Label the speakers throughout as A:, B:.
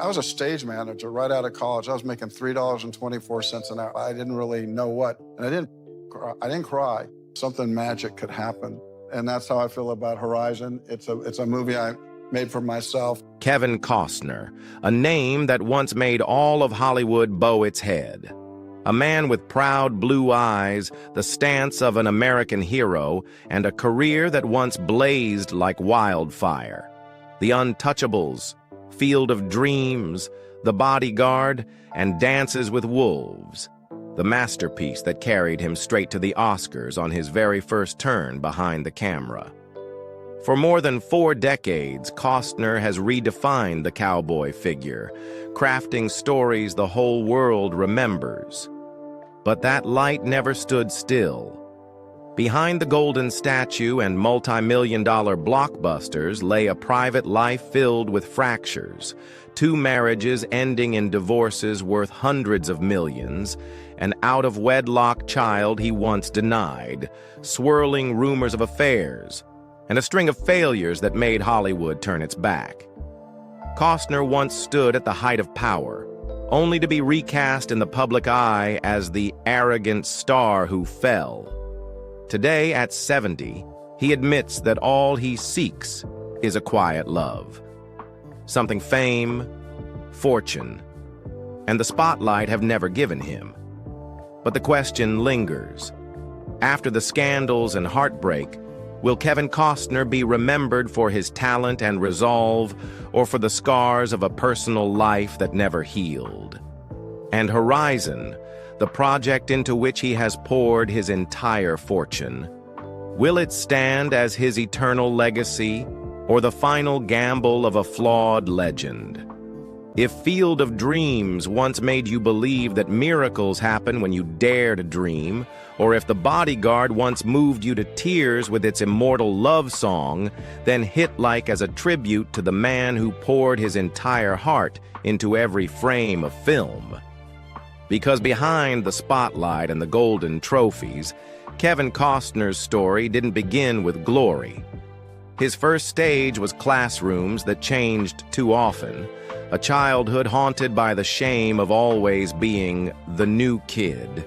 A: I was a stage manager right out of college. I was making $3.24 an hour. I didn't really know what, and I didn't cry. Something magic could happen. And that's how I feel about Horizon. It's a movie I made for myself.
B: Kevin Costner, a name that once made all of Hollywood bow its head. A man with proud blue eyes, the stance of an American hero, and a career that once blazed like wildfire. The Untouchables, Field of Dreams, The Bodyguard, and Dances with Wolves. The masterpiece that carried him straight to the Oscars on his very first turn behind the camera. For more than 4 decades, Costner has redefined the cowboy figure, crafting stories the whole world remembers. But that light never stood still. Behind the golden statue and multi-million-dollar blockbusters lay a private life filled with fractures, 2 marriages ending in divorces worth hundreds of millions, an out-of-wedlock child he once denied, swirling rumors of affairs, and a string of failures that made Hollywood turn its back. Costner once stood at the height of power, only to be recast in the public eye as the arrogant star who fell. Today, at 70, he admits that all he seeks is a quiet love. Something fame, fortune, and the spotlight have never given him. But the question lingers. After the scandals and heartbreak, will Kevin Costner be remembered for his talent and resolve, or for the scars of a personal life that never healed? And Horizon, the project into which he has poured his entire fortune, will it stand as his eternal legacy, or the final gamble of a flawed legend? If Field of Dreams once made you believe that miracles happen when you dare to dream, or if The Bodyguard once moved you to tears with its immortal love song, then hit like as a tribute to the man who poured his entire heart into every frame of film. Because behind the spotlight and the golden trophies, Kevin Costner's story didn't begin with glory. His first stage was classrooms that changed too often, a childhood haunted by the shame of always being the new kid,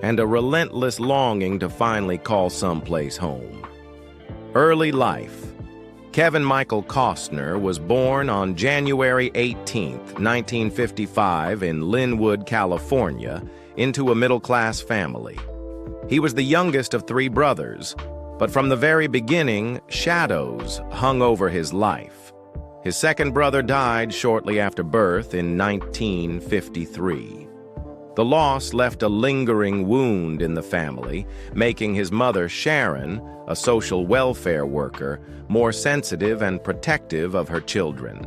B: and a relentless longing to finally call someplace home. Early life. Kevin Michael Costner was born on January 18, 1955 in Linwood, California, into a middle-class family. He was the youngest of 3 brothers, but from the very beginning, shadows hung over his life. His second brother died shortly after birth in 1953. The loss left a lingering wound in the family, making his mother, Sharon, a social welfare worker, more sensitive and protective of her children.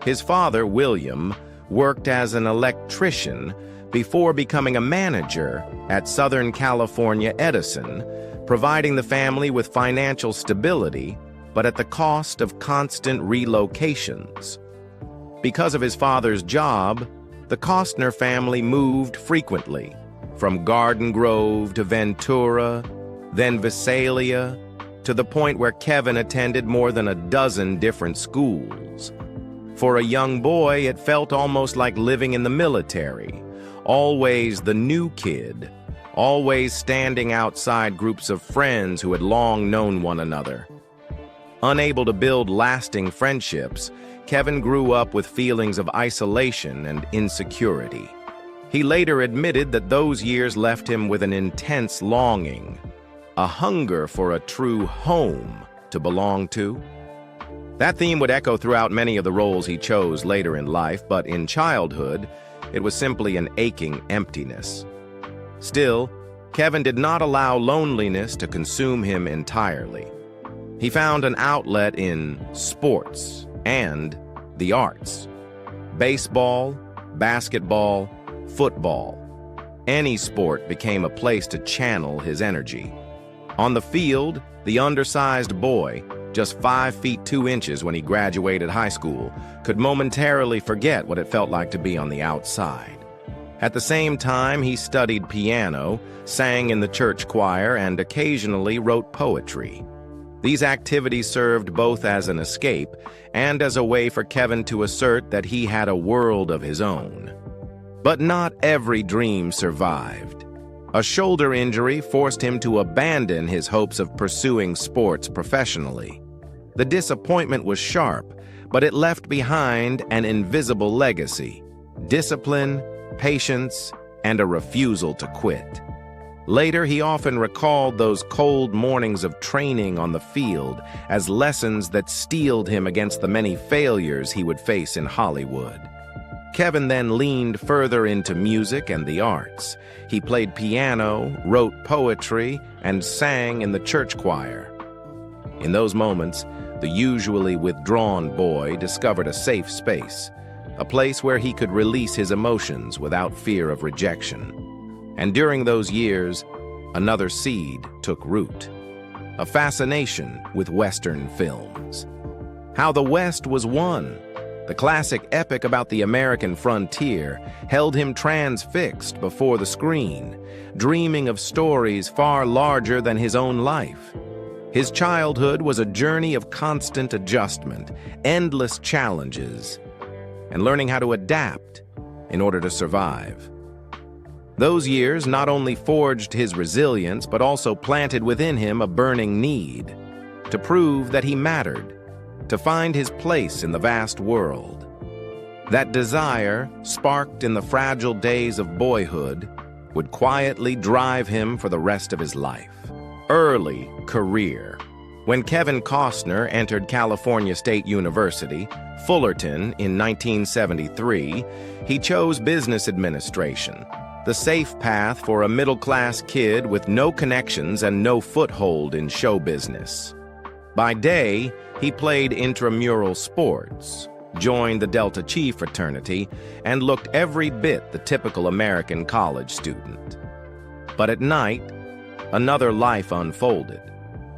B: His father, William, worked as an electrician before becoming a manager at Southern California Edison, providing the family with financial stability, but at the cost of constant relocations. Because of his father's job, the Costner family moved frequently, from Garden Grove to Ventura, then Visalia, to the point where Kevin attended more than a dozen different schools. For a young boy, it felt almost like living in the military, always the new kid, always standing outside groups of friends who had long known one another. Unable to build lasting friendships, Kevin grew up with feelings of isolation and insecurity. He later admitted that those years left him with an intense longing, a hunger for a true home to belong to. That theme would echo throughout many of the roles he chose later in life, but in childhood, it was simply an aching emptiness. Still, Kevin did not allow loneliness to consume him entirely. He found an outlet in sports and the arts. Baseball, basketball, football. Any sport became a place to channel his energy. On the field, the undersized boy, just 5 feet 2 inches when he graduated high school, could momentarily forget what it felt like to be on the outside. At the same time, he studied piano, sang in the church choir, and occasionally wrote poetry. These activities served both as an escape and as a way for Kevin to assert that he had a world of his own. But not every dream survived. A shoulder injury forced him to abandon his hopes of pursuing sports professionally. The disappointment was sharp, but it left behind an invisible legacy: discipline, patience, and a refusal to quit. Later, he often recalled those cold mornings of training on the field as lessons that steeled him against the many failures he would face in Hollywood. Kevin then leaned further into music and the arts. He played piano, wrote poetry, and sang in the church choir. In those moments, the usually withdrawn boy discovered a safe space, a place where he could release his emotions without fear of rejection. And during those years, another seed took root: a fascination with Western films. How the West Was Won, the classic epic about the American frontier, held him transfixed before the screen, dreaming of stories far larger than his own life. His childhood was a journey of constant adjustment, endless challenges, and learning how to adapt in order to survive. Those years not only forged his resilience, but also planted within him a burning need to prove that he mattered, to find his place in the vast world. That desire, sparked in the fragile days of boyhood, would quietly drive him for the rest of his life. Early career. When Kevin Costner entered California State University, Fullerton, in 1973, he chose business administration, the safe path for a middle-class kid with no connections and no foothold in show business. By day, he played intramural sports, joined the Delta Chi fraternity, and looked every bit the typical American college student. But at night, another life unfolded.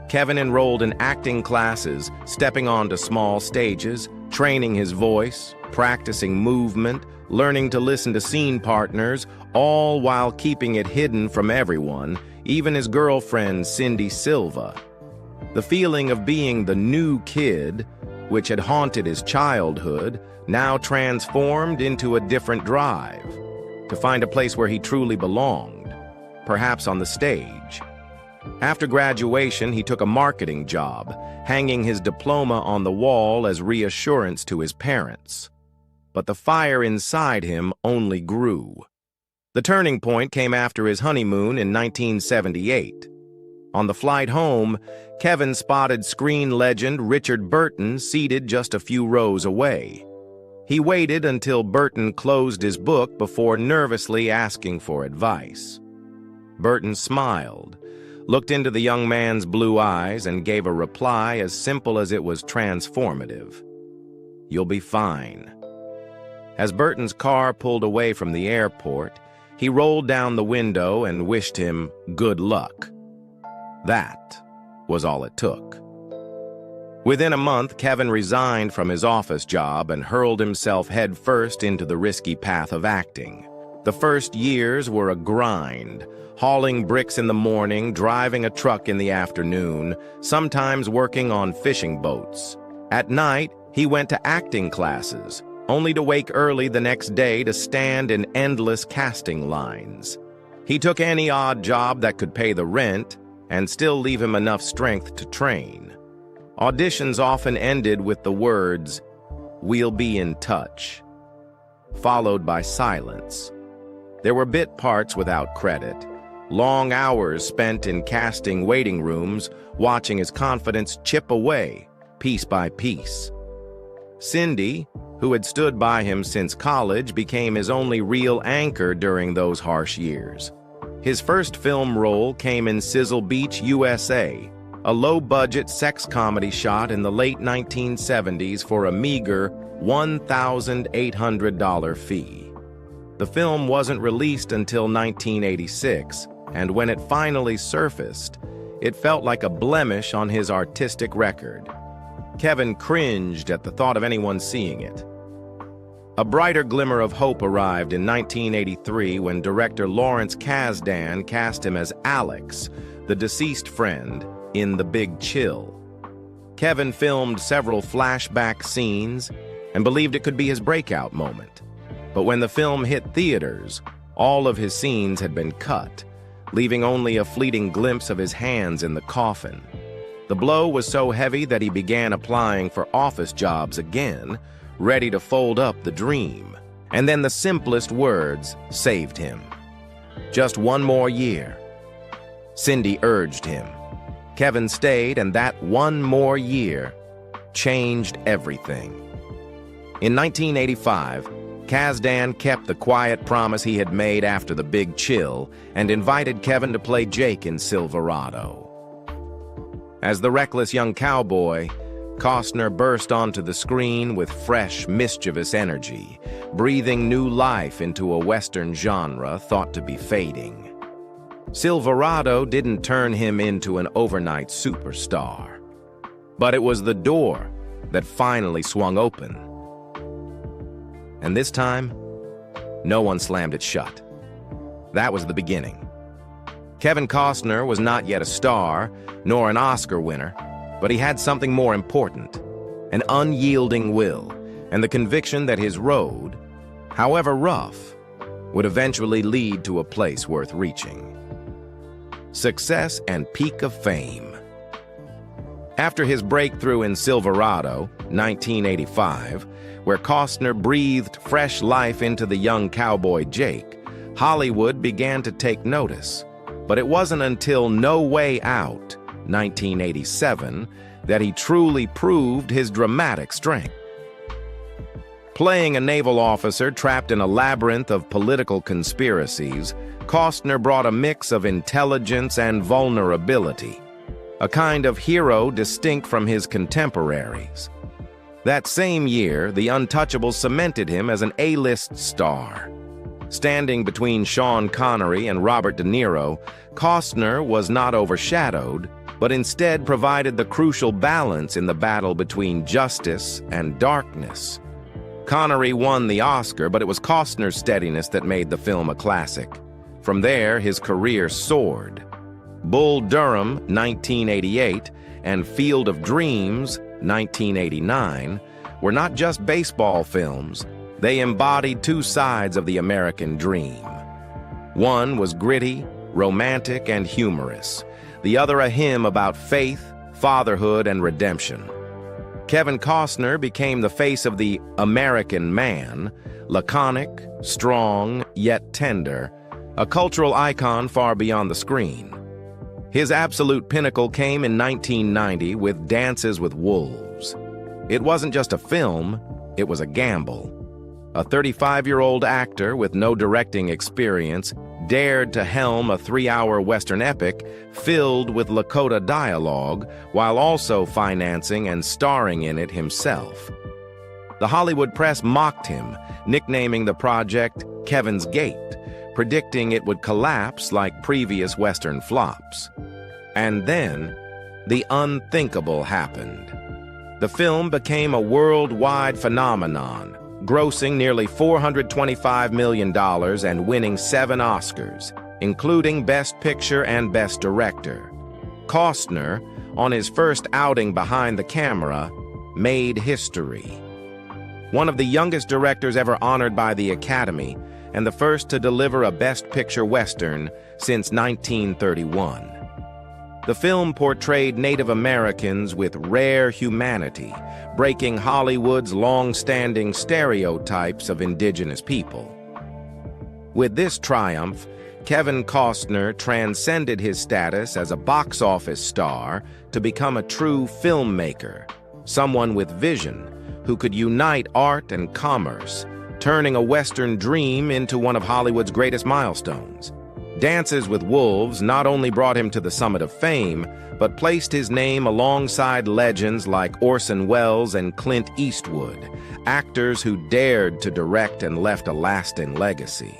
B: Kevin enrolled in acting classes, stepping onto small stages, training his voice, practicing movement, learning to listen to scene partners, all while keeping it hidden from everyone, even his girlfriend Cindy Silva. The feeling of being the new kid, which had haunted his childhood, now transformed into a different drive, to find a place where he truly belonged, perhaps on the stage. After graduation, he took a marketing job, hanging his diploma on the wall as reassurance to his parents. But the fire inside him only grew. The turning point came after his honeymoon in 1978. On the flight home, Kevin spotted screen legend Richard Burton seated just a few rows away. He waited until Burton closed his book before nervously asking for advice. Burton smiled, looked into the young man's blue eyes, and gave a reply as simple as it was transformative. "You'll be fine." As Burton's car pulled away from the airport, he rolled down the window and wished him good luck. That was all it took. Within a month, Kevin resigned from his office job and hurled himself headfirst into the risky path of acting. The first years were a grind, hauling bricks in the morning, driving a truck in the afternoon, sometimes working on fishing boats. At night, he went to acting classes, only to wake early the next day to stand in endless casting lines. He took any odd job that could pay the rent and still leave him enough strength to train. Auditions often ended with the words, "We'll be in touch," followed by silence. There were bit parts without credit, long hours spent in casting waiting rooms, watching his confidence chip away, piece by piece. Cindy, who had stood by him since college, became his only real anchor during those harsh years. His first film role came in Sizzle Beach, USA, a low-budget sex comedy shot in the late 1970s for a meager $1,800 fee. The film wasn't released until 1986, and when it finally surfaced, it felt like a blemish on his artistic record. Kevin cringed at the thought of anyone seeing it. A brighter glimmer of hope arrived in 1983 when director Lawrence Kasdan cast him as Alex, the deceased friend, in The Big Chill. Kevin filmed several flashback scenes and believed it could be his breakout moment. But when the film hit theaters, all of his scenes had been cut, leaving only a fleeting glimpse of his hands in the coffin. The blow was so heavy that he began applying for office jobs again, ready to fold up the dream. And then the simplest words saved him. Just one more year. Cindy urged him. Kevin stayed, and that one more year changed everything. In 1985, Kasdan kept the quiet promise he had made after the big chill and invited Kevin to play Jake in Silverado. As the reckless young cowboy, Costner burst onto the screen with fresh, mischievous energy, breathing new life into a Western genre thought to be fading. Silverado didn't turn him into an overnight superstar, but it was the door that finally swung open. And this time, no one slammed it shut. That was the beginning. Kevin Costner was not yet a star, nor an Oscar winner, but he had something more important, an unyielding will, and the conviction that his road, however rough, would eventually lead to a place worth reaching. Success and peak of fame. After his breakthrough in Silverado, 1985, where Costner breathed fresh life into the young cowboy Jake, Hollywood began to take notice. But it wasn't until No Way Out, 1987, that he truly proved his dramatic strength. Playing a naval officer trapped in a labyrinth of political conspiracies, Costner brought a mix of intelligence and vulnerability, a kind of hero distinct from his contemporaries. That same year, The Untouchables cemented him as an A-list star. Standing between Sean Connery and Robert De Niro, Costner was not overshadowed, but instead provided the crucial balance in the battle between justice and darkness. Connery won the Oscar, but it was Costner's steadiness that made the film a classic. From there, his career soared. Bull Durham, 1988, and Field of Dreams, 1989, were not just baseball films. They embodied two sides of the American dream. One was gritty, romantic, and humorous. The other a hymn about faith, fatherhood, and redemption. Kevin Costner became the face of the American man, laconic, strong, yet tender, a cultural icon far beyond the screen. His absolute pinnacle came in 1990 with Dances with Wolves. It wasn't just a film, it was a gamble. A 35-year-old actor with no directing experience dared to helm a 3-hour Western epic filled with Lakota dialogue while also financing and starring in it himself. The Hollywood press mocked him, nicknaming the project Kevin's Gate, predicting it would collapse like previous Western flops. And then, the unthinkable happened. The film became a worldwide phenomenon, grossing nearly $425 million and winning 7 Oscars, including Best Picture and Best Director. Costner, on his first outing behind the camera, made history. One of the youngest directors ever honored by the Academy, and the first to deliver a Best Picture Western since 1931. The film portrayed Native Americans with rare humanity, breaking Hollywood's long-standing stereotypes of indigenous people. With this triumph, Kevin Costner transcended his status as a box office star to become a true filmmaker, someone with vision who could unite art and commerce, turning a Western dream into one of Hollywood's greatest milestones. Dances with Wolves not only brought him to the summit of fame, but placed his name alongside legends like Orson Welles and Clint Eastwood, actors who dared to direct and left a lasting legacy.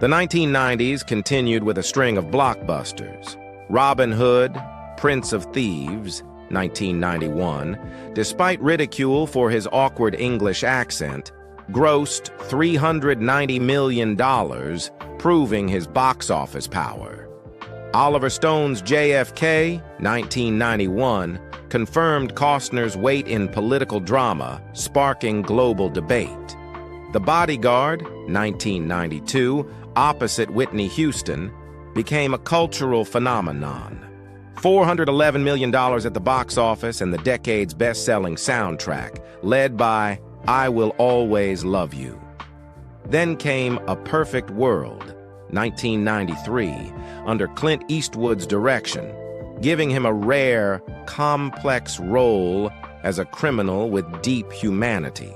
B: The 1990s continued with a string of blockbusters. Robin Hood, Prince of Thieves, 1991, despite ridicule for his awkward English accent, grossed $390 million, proving his box office power. Oliver Stone's JFK, 1991, confirmed Costner's weight in political drama, sparking global debate. The Bodyguard, 1992, opposite Whitney Houston, became a cultural phenomenon. $411 million at the box office and the decade's best-selling soundtrack, led by I Will Always Love You. Then came A Perfect World, 1993, under Clint Eastwood's direction, giving him a rare, complex role as a criminal with deep humanity.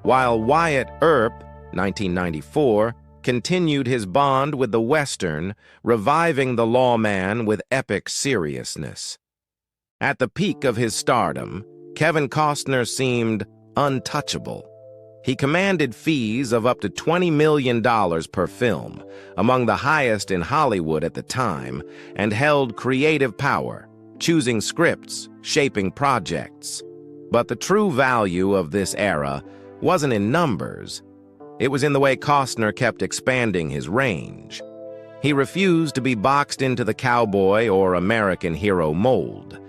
B: While Wyatt Earp, 1994, continued his bond with the Western, reviving the lawman with epic seriousness. At the peak of his stardom, Kevin Costner seemed untouchable. He commanded fees of up to $20 million per film, among the highest in Hollywood at the time, and held creative power, choosing scripts, shaping projects. But the true value of this era wasn't in numbers. It was in the way Costner kept expanding his range. He refused to be boxed into the cowboy or American hero mold.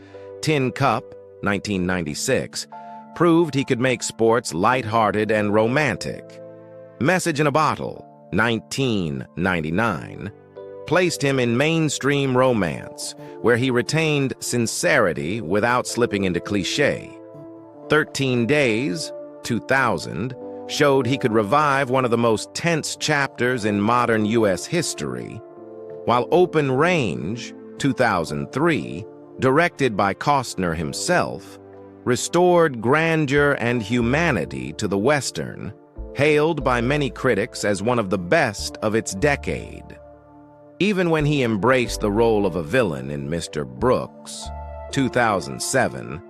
B: Tin Cup, 1996, proved he could make sports lighthearted and romantic. Message in a Bottle, 1999, placed him in mainstream romance, where he retained sincerity without slipping into cliché. 13 Days, 2000, showed he could revive one of the most tense chapters in modern U.S. history, while Open Range, 2003, directed by Costner himself, restored grandeur and humanity to the Western, hailed by many critics as one of the best of its decade. Even when he embraced the role of a villain in Mr. Brooks, 2007,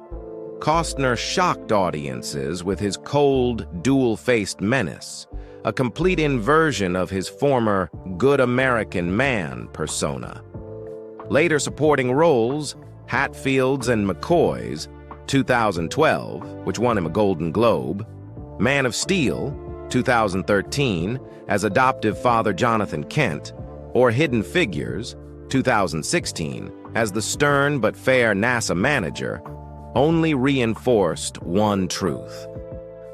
B: Costner shocked audiences with his cold, dual-faced menace, a complete inversion of his former good American man persona. Later supporting roles, Hatfield's and McCoy's, 2012, which won him a Golden Globe, Man of Steel, 2013, as adoptive father Jonathan Kent, or Hidden Figures, 2016, as the stern but fair NASA manager, only reinforced one truth.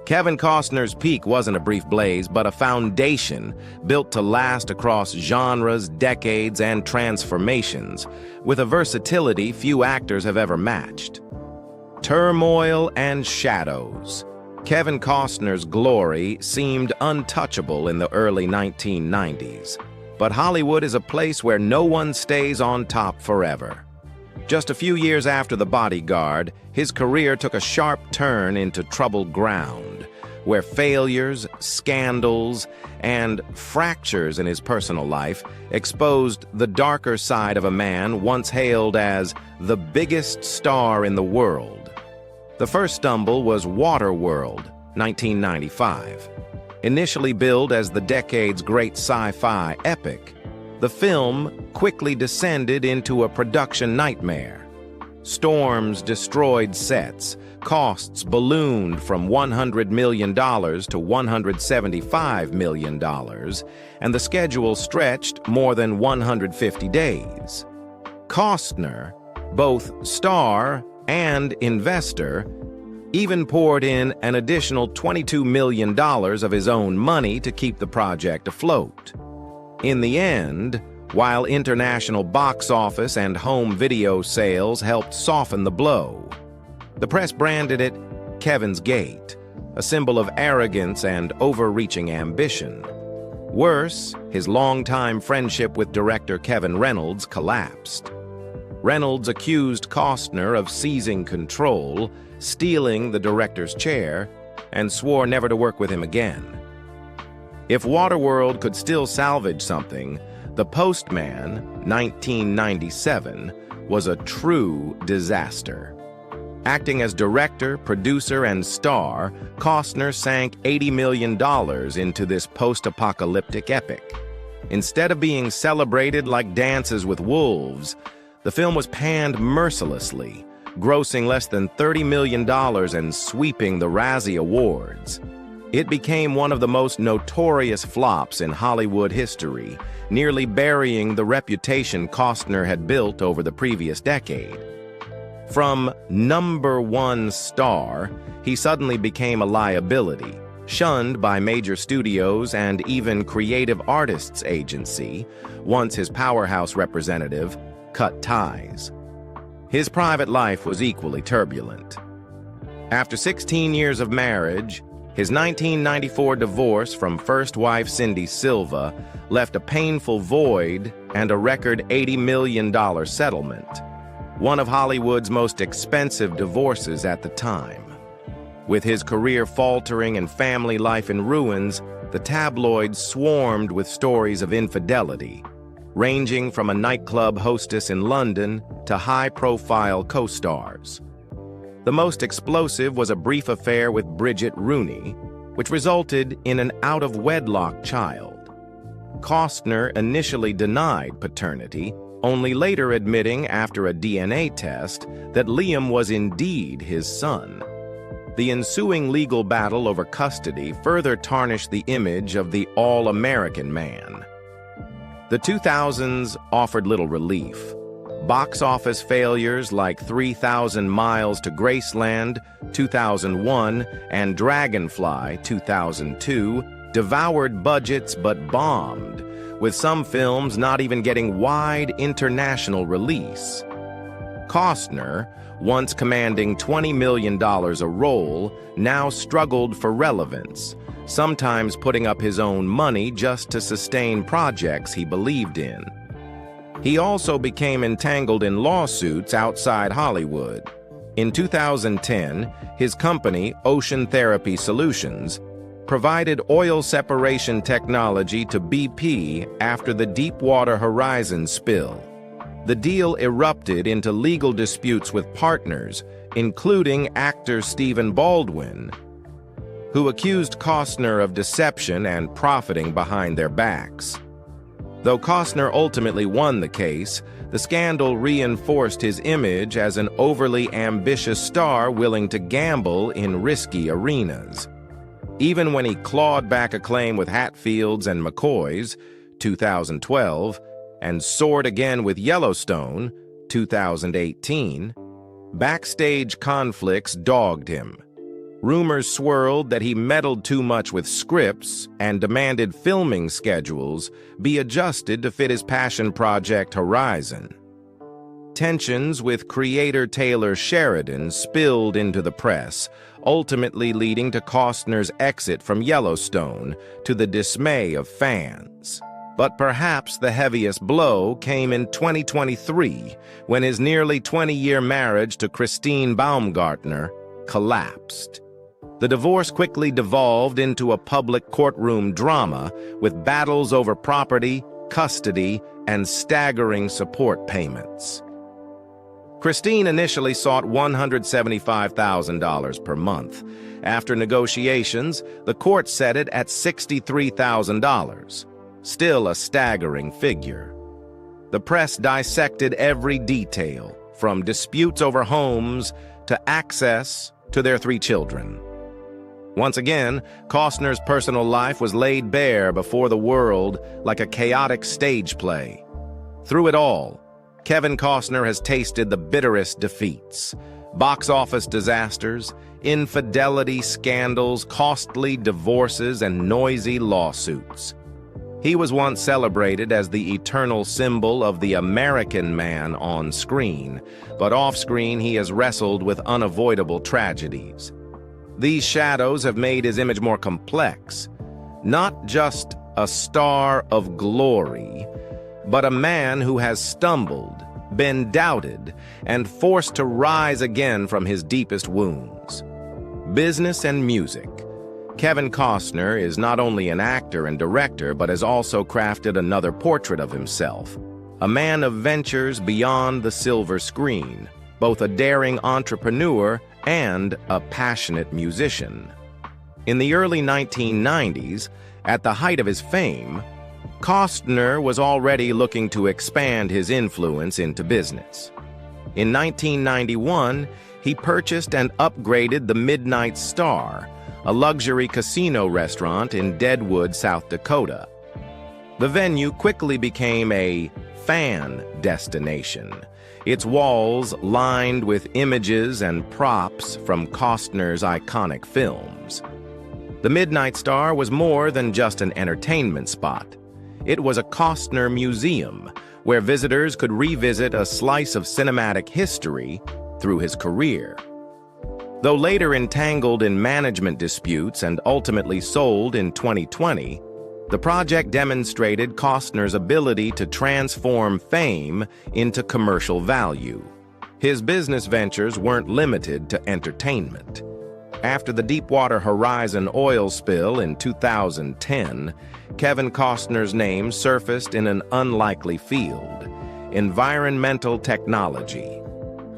B: Kevin Costner's peak wasn't a brief blaze, but a foundation built to last across genres, decades, and transformations, with a versatility few actors have ever matched. Turmoil and Shadows. Kevin Costner's glory seemed untouchable in the early 1990s, but Hollywood is a place where no one stays on top forever. Just a few years after The Bodyguard, his career took a sharp turn into troubled ground, where failures, scandals, and fractures in his personal life exposed the darker side of a man once hailed as the biggest star in the world. The first stumble was Waterworld, 1995. Initially billed as the decade's great sci-fi epic, the film quickly descended into a production nightmare. Storms destroyed sets, costs ballooned from $100 million to $175 million, and the schedule stretched more than 150 days. Costner, both star and investor, even poured in an additional $22 million of his own money to keep the project afloat. In the end, while international box office and home video sales helped soften the blow, the press branded it Kevin's Gate, a symbol of arrogance and overreaching ambition. Worse, his longtime friendship with director Kevin Reynolds collapsed. Reynolds accused Costner of seizing control, stealing the director's chair, and swore never to work with him again. If Waterworld could still salvage something, The Postman, 1997, was a true disaster. Acting as director, producer, and star, Costner sank $80 million into this post-apocalyptic epic. Instead of being celebrated like Dances with Wolves, the film was panned mercilessly, grossing less than $30 million and sweeping the Razzie Awards. It became one of the most notorious flops in Hollywood history, nearly burying the reputation Costner had built over the previous decade. From #1 star, he suddenly became a liability, shunned by major studios and even Creative Artists Agency, once his powerhouse representative cut ties. His private life was equally turbulent. After 16 years of marriage, his 1994 divorce from first wife Cindy Silva left a painful void and a record $80 million settlement, one of Hollywood's most expensive divorces at the time. With his career faltering and family life in ruins, the tabloids swarmed with stories of infidelity, ranging from a nightclub hostess in London to high-profile co-stars. The most explosive was a brief affair with Bridget Rooney, which resulted in an out-of-wedlock child. Costner initially denied paternity, only later admitting after a DNA test that Liam was indeed his son. The ensuing legal battle over custody further tarnished the image of the all-American man. The 2000s offered little relief. Box office failures like 3,000 Miles to Graceland, 2001, and Dragonfly, 2002, devoured budgets but bombed, with some films not even getting wide international release. Costner, once commanding $20 million a role, now struggled for relevance, sometimes putting up his own money just to sustain projects he believed in. He also became entangled in lawsuits outside Hollywood. In 2010, his company, Ocean Therapy Solutions, provided oil separation technology to BP after the Deepwater Horizon spill. The deal erupted into legal disputes with partners, including actor Stephen Baldwin, who accused Costner of deception and profiting behind their backs. Though Costner ultimately won the case, the scandal reinforced his image as an overly ambitious star willing to gamble in risky arenas. Even when he clawed back acclaim with Hatfields and McCoys, 2012, and soared again with Yellowstone, 2018, backstage conflicts dogged him. Rumors swirled that he meddled too much with scripts and demanded filming schedules be adjusted to fit his passion project Horizon. Tensions with creator Taylor Sheridan spilled into the press, ultimately leading to Costner's exit from Yellowstone, to the dismay of fans. But perhaps the heaviest blow came in 2023, when his nearly 20-year marriage to Christine Baumgartner collapsed. The divorce quickly devolved into a public courtroom drama with battles over property, custody, and staggering support payments. Christine initially sought $175,000 per month. After negotiations, the court set it at $63,000, still a staggering figure. The press dissected every detail, from disputes over homes to access to their 3 children. Once again, Costner's personal life was laid bare before the world like a chaotic stage play. Through it all, Kevin Costner has tasted the bitterest defeats: box office disasters, infidelity scandals, costly divorces, and noisy lawsuits. He was once celebrated as the eternal symbol of the American man on screen, but off-screen he has wrestled with unavoidable tragedies. These shadows have made his image more complex, not just a star of glory, but a man who has stumbled, been doubted, and forced to rise again from his deepest wounds. Business and music. Kevin Costner is not only an actor and director, but has also crafted another portrait of himself, a man of ventures beyond the silver screen, both a daring entrepreneur and a passionate musician. In the early 1990s, at the height of his fame, Costner was already looking to expand his influence into business. In 1991, he purchased and upgraded the Midnight Star, a luxury casino restaurant in Deadwood, South Dakota. The venue quickly became a fan destination, its walls lined with images and props from Costner's iconic films. The Midnight Star was more than just an entertainment spot. It was a Costner museum where visitors could revisit a slice of cinematic history through his career. Though later entangled in management disputes and ultimately sold in 2020, the project demonstrated Costner's ability to transform fame into commercial value. His business ventures weren't limited to entertainment. After the Deepwater Horizon oil spill in 2010, Kevin Costner's name surfaced in an unlikely field: environmental technology.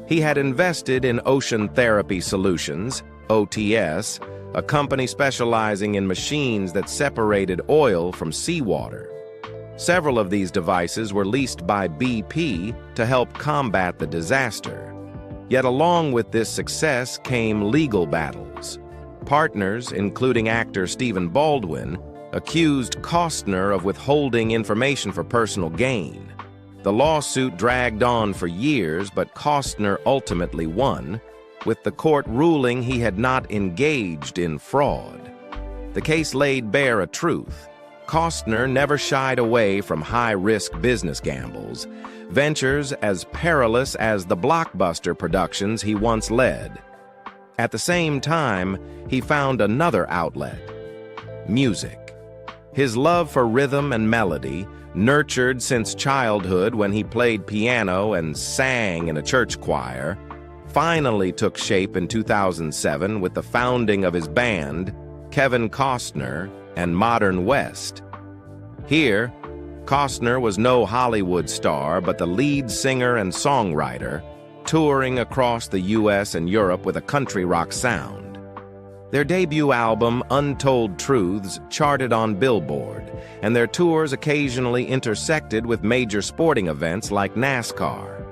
B: He had invested in Ocean Therapy Solutions, OTS, a company specializing in machines that separated oil from seawater. Several of these devices were leased by BP to help combat the disaster. Yet along with this success came legal battles. Partners, including actor Stephen Baldwin, accused Costner of withholding information for personal gain. The lawsuit dragged on for years, but Costner ultimately won, with the court ruling he had not engaged in fraud. The case laid bare a truth. Costner never shied away from high-risk business gambles, ventures as perilous as the blockbuster productions he once led. At the same time, he found another outlet: music. His love for rhythm and melody, nurtured since childhood when he played piano and sang in a church choir, finally took shape in 2007 with the founding of his band, Kevin Costner and Modern West. Here, Costner was no Hollywood star, but the lead singer and songwriter, touring across the U.S. and Europe with a country rock sound. Their debut album, Untold Truths, charted on Billboard, and their tours occasionally intersected with major sporting events like NASCAR.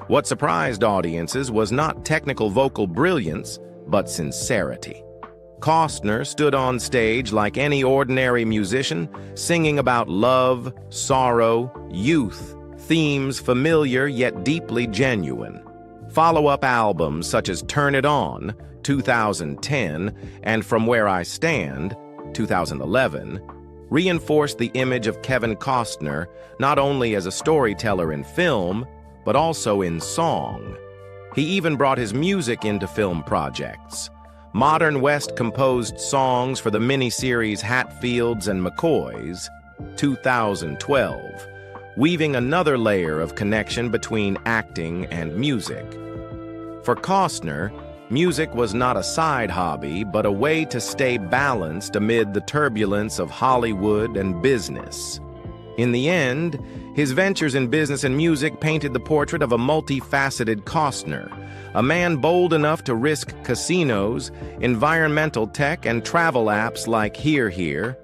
B: What surprised audiences was not technical vocal brilliance, but sincerity. Costner stood on stage like any ordinary musician, singing about love, sorrow, youth, themes familiar yet deeply genuine. Follow-up albums such as Turn It On, 2010, and From Where I Stand, 2011, reinforced the image of Kevin Costner not only as a storyteller in film, but also in song. He even brought his music into film projects. Modern West composed songs for the miniseries Hatfields and McCoys, 2012, weaving another layer of connection between acting and music. For Costner, music was not a side hobby, but a way to stay balanced amid the turbulence of Hollywood and business. In the end, his ventures in business and music painted the portrait of a multifaceted Costner, a man bold enough to risk casinos, environmental tech, and travel apps like Here,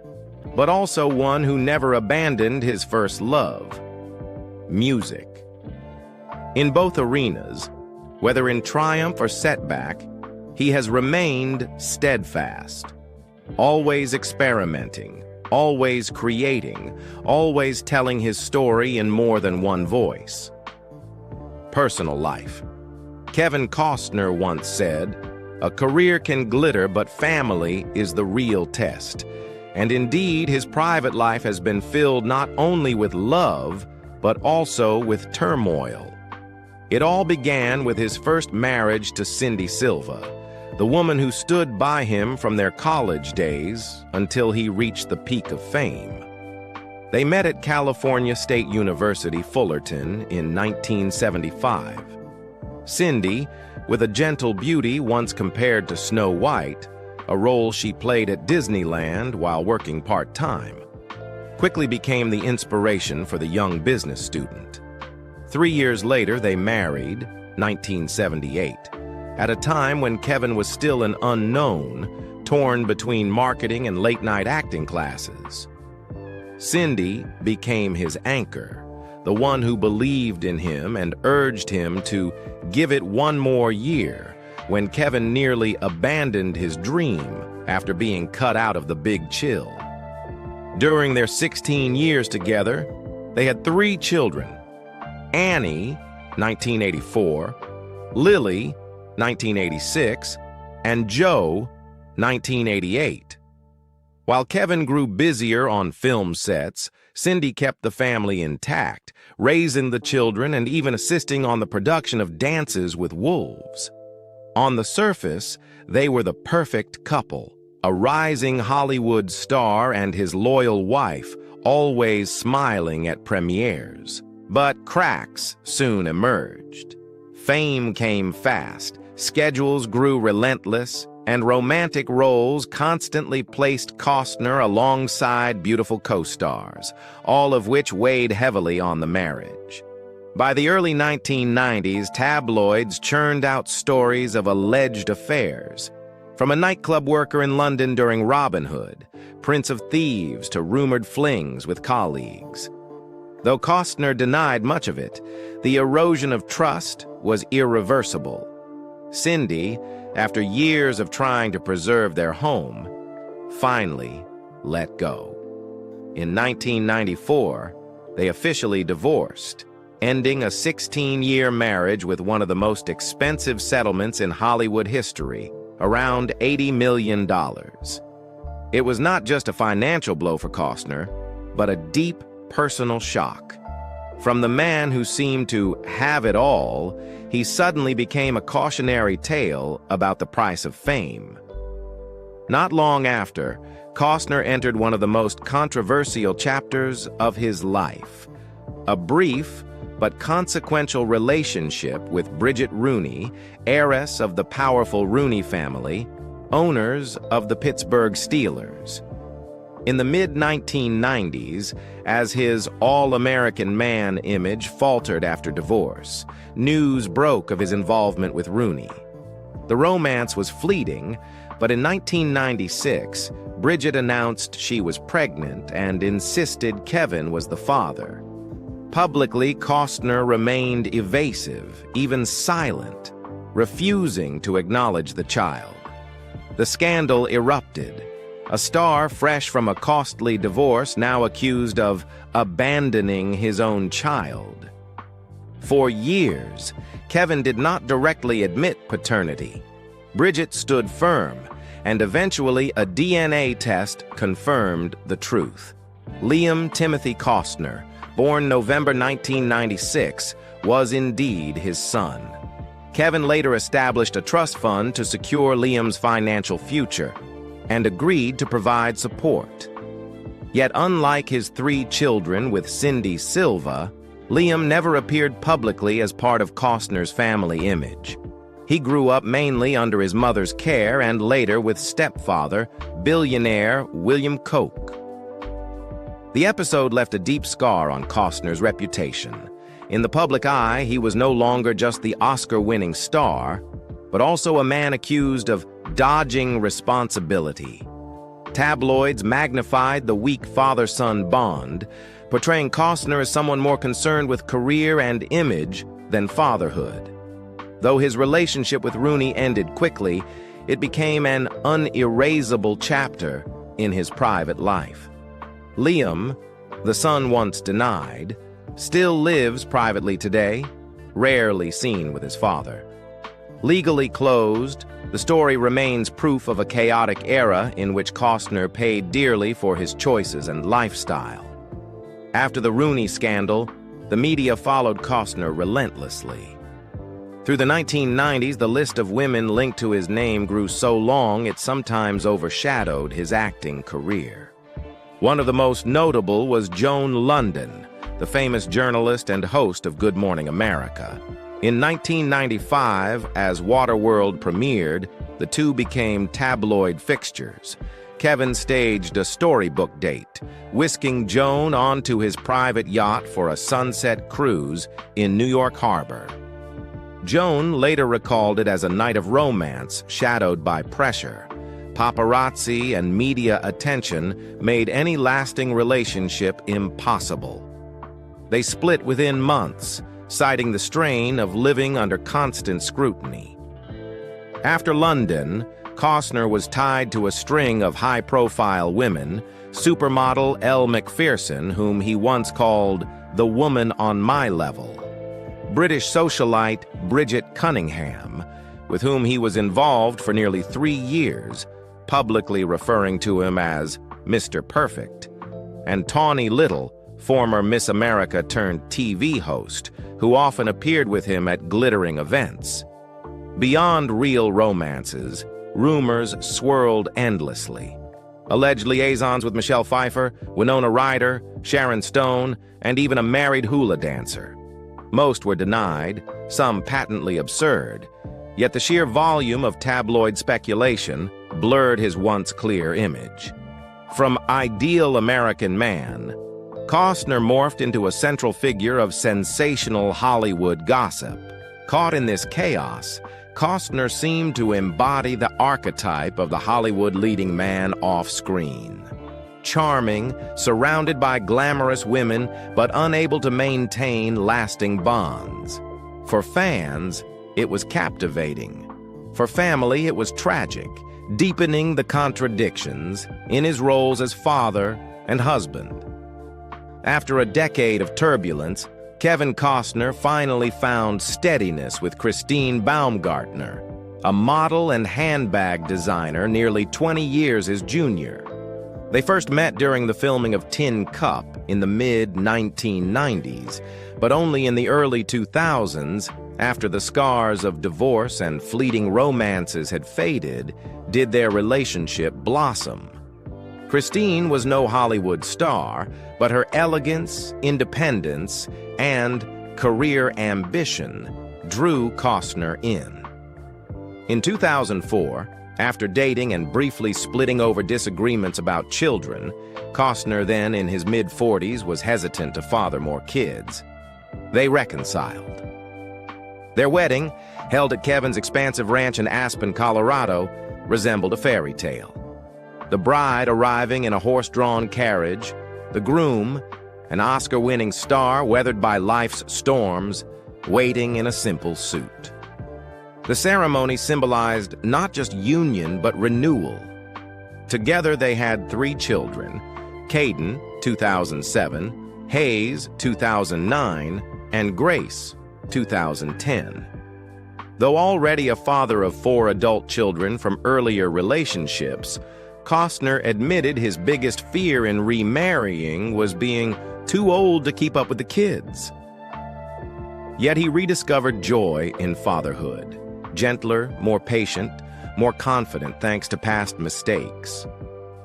B: but also one who never abandoned his first love: music. In both arenas, whether in triumph or setback, he has remained steadfast, always experimenting, always creating, always telling his story in more than one voice. Personal life. Kevin Costner once said, "A career can glitter, but family is the real test." And indeed, his private life has been filled not only with love, but also with turmoil. It all began with his first marriage to Cindy Silva, the woman who stood by him from their college days until he reached the peak of fame. They met at California State University, Fullerton, in 1975. Cindy, with a gentle beauty once compared to Snow White, a role she played at Disneyland while working part-time, quickly became the inspiration for the young business student. 3 years later, they married, 1978, at a time when Kevin was still an unknown, torn between marketing and late-night acting classes. Cindy became his anchor, the one who believed in him and urged him to give it one more year when Kevin nearly abandoned his dream after being cut out of The Big Chill. During their 16 years together, They had 3 children: Annie, 1984, Lily, 1986, and Joe, 1988. While Kevin grew busier on film sets, Cindy kept the family intact, raising the children and even assisting on the production of Dances with Wolves. On the surface, they were the perfect couple, a rising Hollywood star and his loyal wife, always smiling at premieres. But cracks soon emerged. Fame came fast, schedules grew relentless, and romantic roles constantly placed Costner alongside beautiful co-stars, all of which weighed heavily on the marriage. By the early 1990s, tabloids churned out stories of alleged affairs. From a nightclub worker in London during Robin Hood, Prince of Thieves to rumored flings with colleagues. Though Costner denied much of it, the erosion of trust was irreversible. Cindy, after years of trying to preserve their home, finally let go. In 1994, they officially divorced, ending a 16-year marriage with one of the most expensive settlements in Hollywood history, around $80 million. It was not just a financial blow for Costner, but a deep personal shock. From the man who seemed to have it all, he suddenly became a cautionary tale about the price of fame. Not long after, Costner entered one of the most controversial chapters of his life. A brief but consequential relationship with Bridget Rooney, heiress of the powerful Rooney family, owners of the Pittsburgh Steelers. In the mid-1990s, as his all-American man image faltered after divorce, news broke of his involvement with Rooney. The romance was fleeting, but in 1996, Bridget announced she was pregnant and insisted Kevin was the father. Publicly, Costner remained evasive, even silent, refusing to acknowledge the child. The scandal erupted. A star fresh from a costly divorce now accused of abandoning his own child. For years, Kevin did not directly admit paternity. Bridget stood firm, and eventually a DNA test confirmed the truth. Liam Timothy Costner, born November 1996, was indeed his son. Kevin later established a trust fund to secure Liam's financial future and agreed to provide support. Yet unlike his 3 children with Cindy Silva, Liam never appeared publicly as part of Costner's family image. He grew up mainly under his mother's care and later with stepfather, billionaire William Koch. The episode left a deep scar on Costner's reputation. In the public eye, he was no longer just the Oscar-winning star, but also a man accused of dodging responsibility. Tabloids magnified the weak father-son bond, portraying Costner as someone more concerned with career and image than fatherhood. Though his relationship with Rooney ended quickly, it became an unerasable chapter in his private life. Liam, the son once denied, still lives privately today, rarely seen with his father. Legally closed, the story remains proof of a chaotic era in which Costner paid dearly for his choices and lifestyle. After the Rooney scandal, the media followed Costner relentlessly. Through the 1990s, the list of women linked to his name grew so long it sometimes overshadowed his acting career. One of the most notable was Joan London, the famous journalist and host of Good Morning America. In 1995, as Waterworld premiered, the two became tabloid fixtures. Kevin staged a storybook date, whisking Joan onto his private yacht for a sunset cruise in New York Harbor. Joan later recalled it as a night of romance shadowed by pressure. Paparazzi and media attention made any lasting relationship impossible. They split within months, citing the strain of living under constant scrutiny. After London, Costner was tied to a string of high-profile women, supermodel Elle Macpherson, whom he once called The Woman on My Level. British socialite Bridget Cunningham, with whom he was involved for nearly 3 years, publicly referring to him as Mr. Perfect, and Tawny Little, former Miss America turned TV host, who often appeared with him at glittering events. Beyond real romances, rumors swirled endlessly. Alleged liaisons with Michelle Pfeiffer, Winona Ryder, Sharon Stone, and even a married hula dancer. Most were denied, some patently absurd, yet the sheer volume of tabloid speculation blurred his once clear image. From ideal American man, Costner morphed into a central figure of sensational Hollywood gossip. Caught in this chaos, Costner seemed to embody the archetype of the Hollywood leading man off-screen. Charming, surrounded by glamorous women, but unable to maintain lasting bonds. For fans, it was captivating. For family, it was tragic, deepening the contradictions in his roles as father and husband. After a decade of turbulence, Kevin Costner finally found steadiness with Christine Baumgartner, a model and handbag designer nearly 20 years his junior. They first met during the filming of Tin Cup in the mid-1990s, but only in the early 2000s, after the scars of divorce and fleeting romances had faded, did their relationship blossom. Christine was no Hollywood star, but her elegance, independence, and career ambition drew Costner in. In 2004, after dating and briefly splitting over disagreements about children, Costner, then in his mid-40s, was hesitant to father more kids. They reconciled. Their wedding, held at Kevin's expansive ranch in Aspen, Colorado, resembled a fairy tale. The bride arriving in a horse-drawn carriage, the groom, an Oscar-winning star weathered by life's storms, waiting in a simple suit. The ceremony symbolized not just union, but renewal. Together they had 3 children, Caden, 2007, Hayes, 2009, and Grace, 2010. Though already a father of 4 adult children from earlier relationships, Costner admitted his biggest fear in remarrying was being too old to keep up with the kids. Yet he rediscovered joy in fatherhood, gentler, more patient, more confident thanks to past mistakes.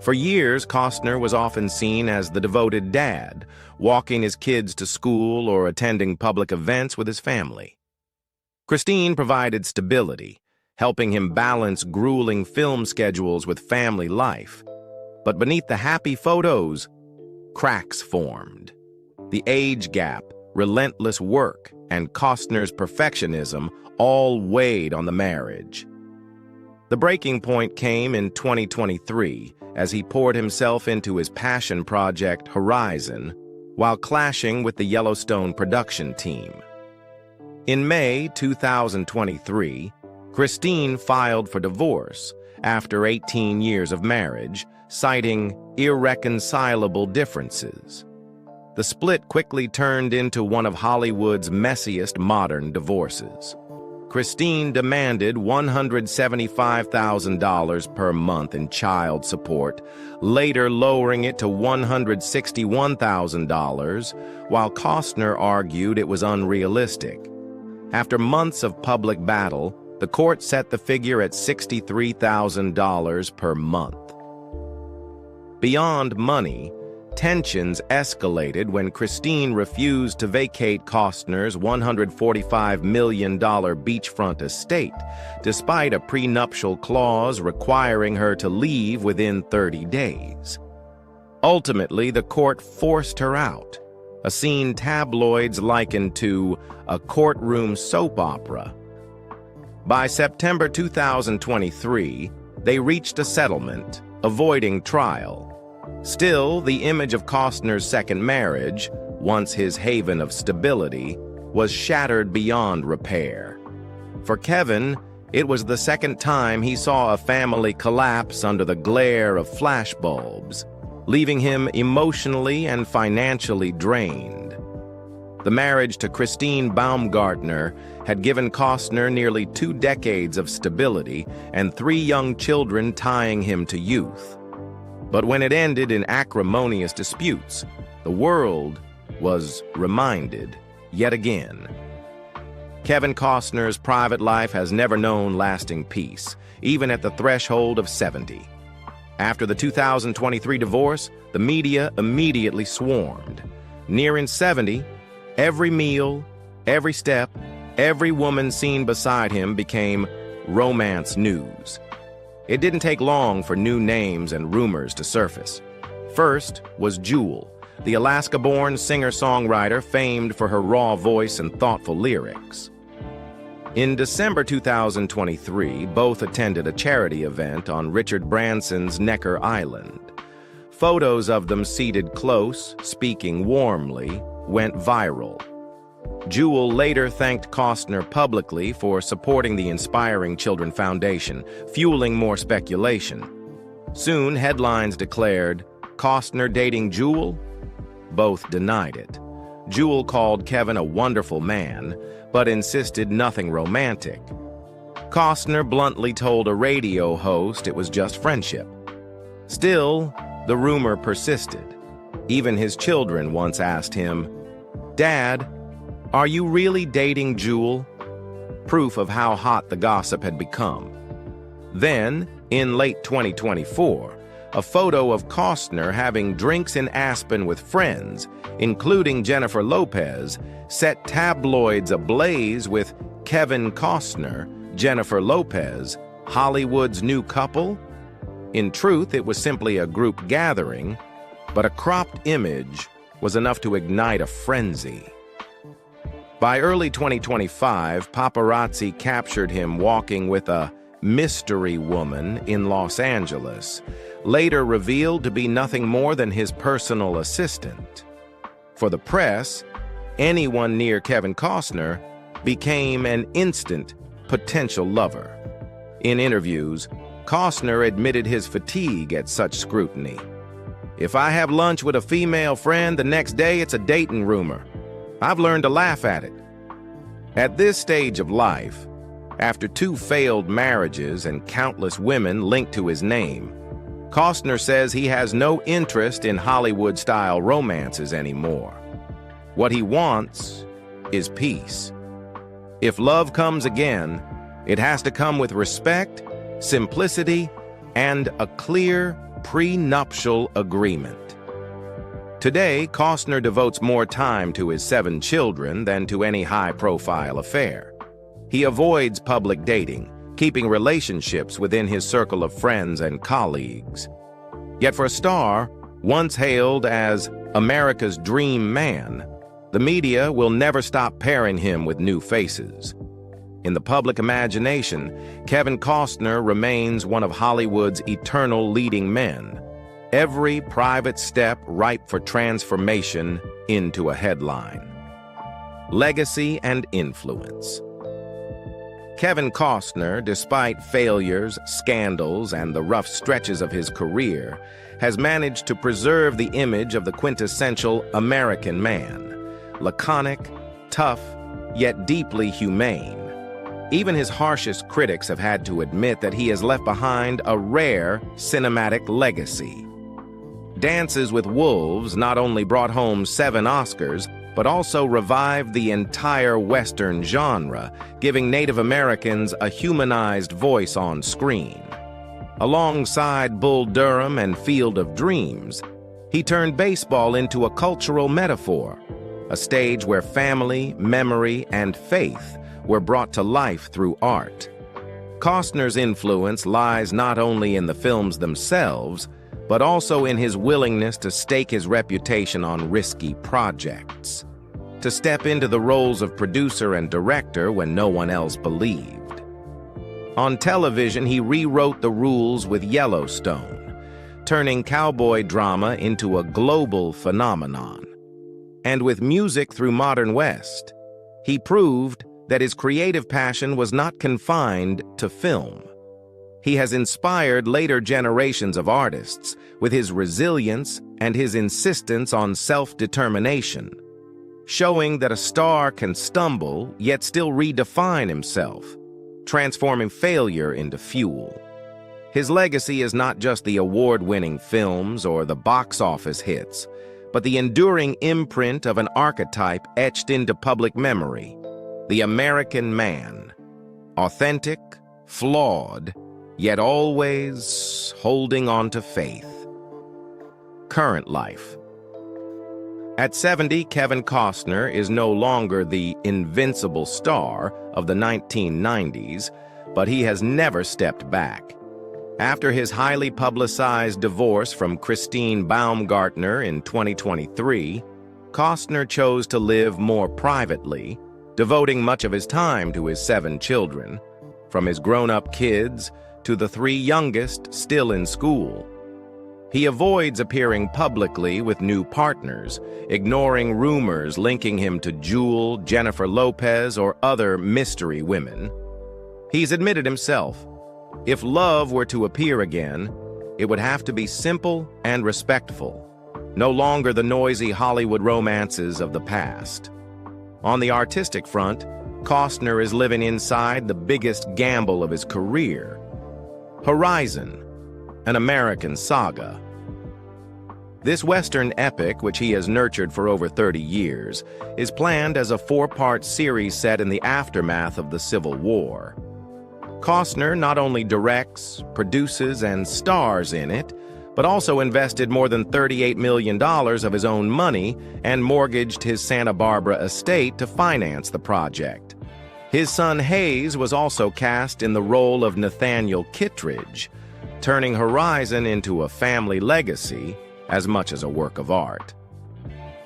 B: For years, Costner was often seen as the devoted dad, walking his kids to school or attending public events with his family. Christine provided stability, helping him balance grueling film schedules with family life. But beneath the happy photos, cracks formed. The age gap, relentless work, and Costner's perfectionism all weighed on the marriage. The breaking point came in 2023 as he poured himself into his passion project, Horizon, while clashing with the Yellowstone production team. In May 2023, Christine filed for divorce after 18 years of marriage, citing irreconcilable differences. The split quickly turned into one of Hollywood's messiest modern divorces. Christine demanded $175,000 per month in child support, later lowering it to $161,000, while Costner argued it was unrealistic. After months of public battle, the court set the figure at $63,000 per month. Beyond money, tensions escalated when Christine refused to vacate Costner's $145 million beachfront estate, despite a prenuptial clause requiring her to leave within 30 days. Ultimately, the court forced her out, a scene tabloids likened to a courtroom soap opera. By September 2023, they reached a settlement, avoiding trial. Still, the image of Costner's second marriage, once his haven of stability, was shattered beyond repair. For Kevin, it was the second time he saw a family collapse under the glare of flashbulbs, leaving him emotionally and financially drained. The marriage to Christine Baumgartner had given Costner nearly 2 decades of stability and 3 young children tying him to youth. But when it ended in acrimonious disputes, the world was reminded yet again. Kevin Costner's private life has never known lasting peace, even at the threshold of 70. After the 2023 divorce, the media immediately swarmed. Nearing 70, every meal, every step, every woman seen beside him became romance news. It didn't take long for new names and rumors to surface. First was Jewel, the Alaska-born singer-songwriter famed for her raw voice and thoughtful lyrics. In December 2023, both attended a charity event on Richard Branson's Necker Island. Photos of them seated close, speaking warmly, went viral. Jewel later thanked Costner publicly for supporting the Inspiring Children Foundation, fueling more speculation. Soon, headlines declared, "Costner dating Jewel?" Both denied it. Jewel called Kevin a wonderful man, but insisted nothing romantic. Costner bluntly told a radio host it was just friendship. Still, the rumor persisted. Even his children once asked him, "Dad, are you really dating Jewel?" Proof of how hot the gossip had become. Then, in late 2024, a photo of Costner having drinks in Aspen with friends, including Jennifer Lopez, set tabloids ablaze with Kevin Costner, Jennifer Lopez, Hollywood's new couple. In truth, it was simply a group gathering, but a cropped image was enough to ignite a frenzy. By early 2025, paparazzi captured him walking with a mystery woman in Los Angeles, later revealed to be nothing more than his personal assistant. For the press, anyone near Kevin Costner became an instant potential lover. In interviews, Costner admitted his fatigue at such scrutiny. "If I have lunch with a female friend, the next day it's a dating rumor. I've learned to laugh at it." At this stage of life, after 2 failed marriages and countless women linked to his name, Costner says he has no interest in Hollywood-style romances anymore. What he wants is peace. If love comes again, it has to come with respect, simplicity, and a clear prenuptial agreement. Today, Costner devotes more time to his 7 children than to any high-profile affair. He avoids public dating, keeping relationships within his circle of friends and colleagues. Yet for a star, once hailed as America's dream man, the media will never stop pairing him with new faces. In the public imagination, Kevin Costner remains one of Hollywood's eternal leading men, every private step ripe for transformation into a headline. Legacy and influence. Kevin Costner, despite failures, scandals, and the rough stretches of his career, has managed to preserve the image of the quintessential American man, laconic, tough, yet deeply humane. Even his harshest critics have had to admit that he has left behind a rare cinematic legacy. Dances with Wolves not only brought home 7 Oscars, but also revived the entire Western genre, giving Native Americans a humanized voice on screen. Alongside Bull Durham and Field of Dreams, he turned baseball into a cultural metaphor, a stage where family, memory, and faith were brought to life through art. Costner's influence lies not only in the films themselves, but also in his willingness to stake his reputation on risky projects, to step into the roles of producer and director when no one else believed. On television, he rewrote the rules with Yellowstone, turning cowboy drama into a global phenomenon. And with music through Modern West, he proved that his creative passion was not confined to film. He has inspired later generations of artists with his resilience and his insistence on self-determination. showing that a star can stumble yet still redefine himself, transforming failure into fuel. His legacy is not just the award-winning films or the box office hits, but the enduring imprint of an archetype etched into public memory, the American man. Authentic, flawed, yet always holding on to faith. Current life. At 70, Kevin Costner is no longer the invincible star of the 1990s, but he has never stepped back. After his highly publicized divorce from Christine Baumgartner in 2023, Costner chose to live more privately, devoting much of his time to his 7 children, from his grown-up kids to the 3 youngest still in school. He avoids appearing publicly with new partners, ignoring rumors linking him to Jewel, Jennifer Lopez, or other mystery women. He's admitted himself, if love were to appear again, it would have to be simple and respectful, no longer the noisy Hollywood romances of the past. On the artistic front, Costner is living inside the biggest gamble of his career. Horizon, an American saga. This Western epic, which he has nurtured for over 30 years, is planned as a 4-part series set in the aftermath of the Civil War. Costner not only directs, produces, and stars in it, but also invested more than $38 million of his own money and mortgaged his Santa Barbara estate to finance the project. His son Hayes was also cast in the role of Nathaniel Kittredge, turning Horizon into a family legacy as much as a work of art.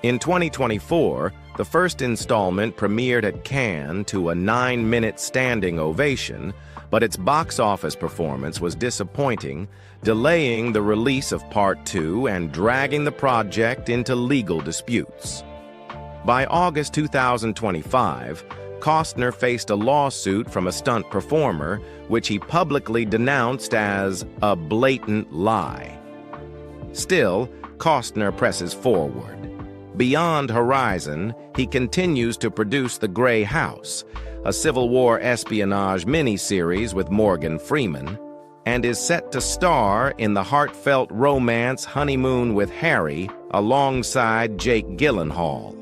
B: In 2024, the first installment premiered at Cannes to a 9-minute standing ovation, but its box office performance was disappointing, delaying the release of Part 2 and dragging the project into legal disputes. By August 2025, Costner faced a lawsuit from a stunt performer, which he publicly denounced as a blatant lie. Still, Costner presses forward. Beyond Horizon, he continues to produce The Gray House, a Civil War espionage miniseries with Morgan Freeman, and is set to star in the heartfelt romance Honeymoon with Harry alongside Jake Gyllenhaal.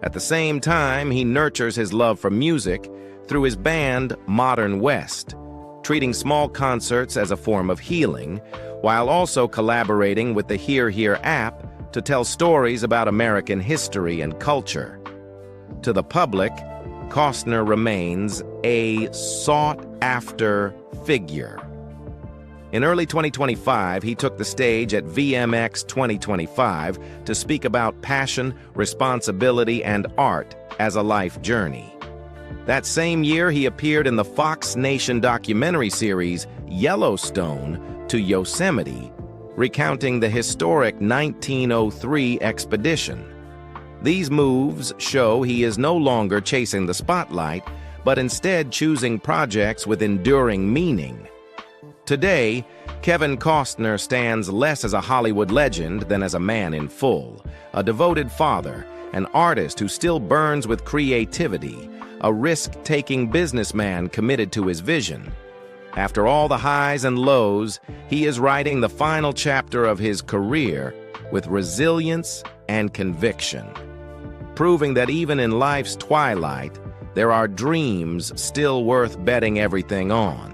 B: At the same time, he nurtures his love for music through his band Modern West, treating small concerts as a form of healing, while also collaborating with the Hear Hear app to tell stories about American history and culture. To the public, Costner remains a sought-after figure. In early 2025, he took the stage at VMX 2025 to speak about passion, responsibility, and art as a life journey. That same year, he appeared in the Fox Nation documentary series Yellowstone to Yosemite, recounting the historic 1903 expedition. These moves show he is no longer chasing the spotlight, but instead choosing projects with enduring meaning. Today, Kevin Costner stands less as a Hollywood legend than as a man in full, a devoted father, an artist who still burns with creativity, a risk-taking businessman committed to his vision. After all the highs and lows, he is writing the final chapter of his career with resilience and conviction, proving that even in life's twilight, there are dreams still worth betting everything on.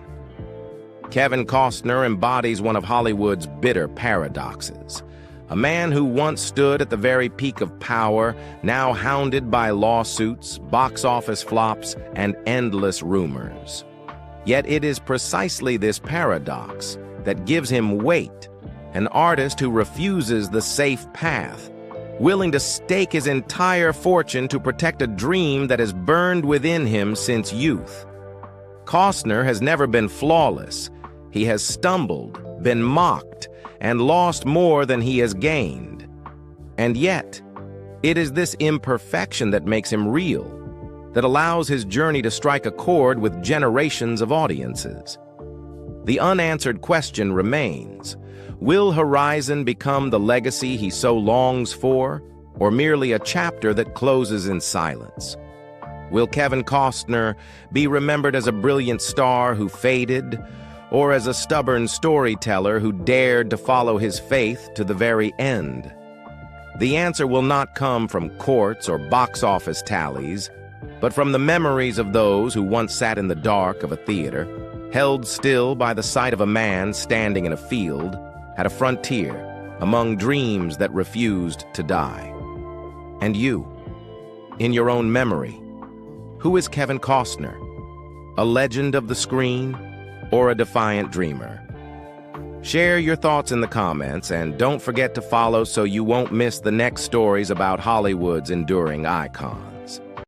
B: Kevin Costner embodies one of Hollywood's bitter paradoxes. A man who once stood at the very peak of power, now hounded by lawsuits, box office flops, and endless rumors. Yet it is precisely this paradox that gives him weight, an artist who refuses the safe path, willing to stake his entire fortune to protect a dream that has burned within him since youth. Costner has never been flawless. He has stumbled, been mocked, and lost more than he has gained. And yet, it is this imperfection that makes him real, that allows his journey to strike a chord with generations of audiences. The unanswered question remains: will Horizon become the legacy he so longs for, or merely a chapter that closes in silence? Will Kevin Costner be remembered as a brilliant star who faded, or as a stubborn storyteller who dared to follow his faith to the very end? The answer will not come from courts or box office tallies, but from the memories of those who once sat in the dark of a theater, held still by the sight of a man standing in a field, at a frontier, among dreams that refused to die. And you, in your own memory, who is Kevin Costner? A legend of the screen or a defiant dreamer? Share your thoughts in the comments, and don't forget to follow so you won't miss the next stories about Hollywood's enduring icons.